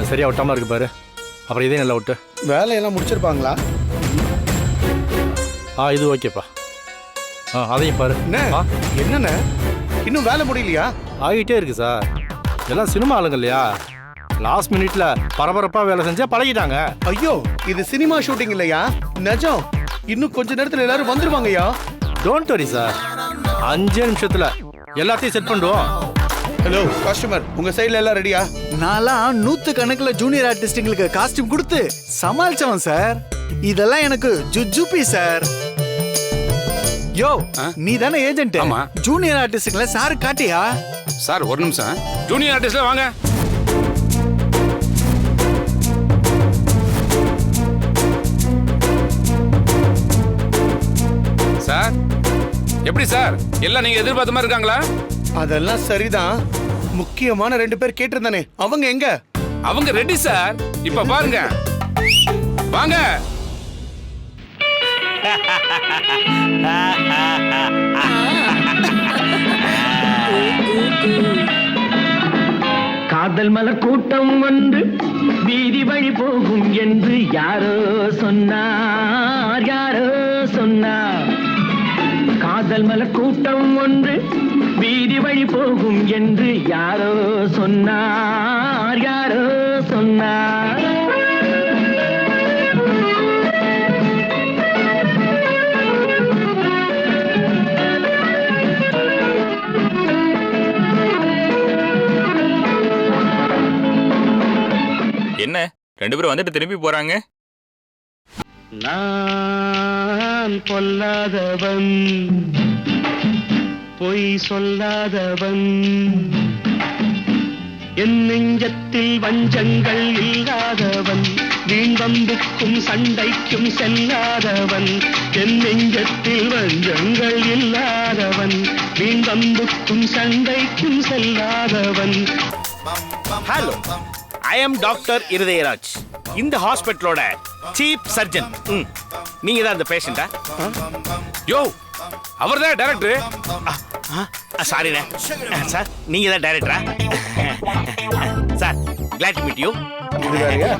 சரியா ஒட்டாமல் இருக்கு பாரு. அப்புறம் இதே நல்லா விட்டு. வேலையெல்லாம் முடிச்சிருப்பாங்களா? இது ஓகேப்பா. அதையும் பாரு. என்னண்ணே இன்னும் வேலை முடியலையா? ஆகிட்டே இருக்கு சார். எல்லாம் சினிமா ஆளுங்க இல்லையா, லாஸ்ட் மினிட்ல பரபரப்பா வேலை செஞ்சா பழகிட்டாங்க. ஐயோ, இது சினிமா ஷூட்டிங் இல்லையா, நிஜம். இன்னும் கொஞ்ச நேரத்துல எல்லாரும் வந்துருவாங்கய்யா. டோன்ட் வரி சார், 5 நிமிஷத்துல எல்லாத்தையும் செட் பண்ணுவோம். ஹலோ கஸ்டமர், உங்க சைடுல எல்லாம் ரெடியா? நான்லாம் 100 கணக்குல ஜூனியர் ஆர்டிஸ்டுங்களுக்கு காஸ்டியூம் கொடுத்து சமாளிச்சவன் சார். இதெல்லாம் எனக்கு ஜுஜுபி சார். யோ, நீ தானே ஏஜென்ட்? ஆமா. ஜூனியர் ஆர்டிஸ்டுங்களை சார் காட்டியா? சார் ஒரு நிமிஷம், ஜூனியர் ஆர்டிஸ்ட்ல வாங்க. சார் எப்படி சார், எல்லாம் நீங்க எதிர்பார்த்த மாதிரி இருக்காங்களா? அதெல்லாம் சரிதான். முக்கியமான 2 பேர் கேட்டிருந்தானே, அவங்க எங்க? அவங்க ரெடி சார், இப்ப பாருங்க. வாங்க. காதல் மலர் கூட்டம் வந்து வீதி வழி போகும் என்று யாரோ சொன்னார், யாரோ சொன்னார். காதல் மலர் கூட்டம் ஒன்று வீதி வழி போகும் என்று யாரோ சொன்னார், யாரோ சொன்னார். என்ன 2 பேரும் வந்துட்டு திரும்பி போறாங்க? நான் பொல்லாதவன், பொய் சொல்லாதவன், என் நெஞ்சத்தில் வஞ்சங்கள் இல்லாதவன், வீண்வம்புக்கும் சண்டைக்கும் செல்லாதவன், என் நெஞ்சத்தில் வஞ்சங்கள் இல்லாதவன், வீண்வம்புக்கும் சண்டைக்கும் செல்லாதவன். Hello, I am doctor Irudayaraj, இந்த ஹாஸ்பிட்டலோட சீஃப் சர்ஜன். நீங்க தான் அந்த பேஷண்டா? யோ, அவர்தான் டைரக்டர். சாரிண்ணே சார், நீங்க தான் டைரக்டரா? Sir, glad to meet you. இது வேறயா?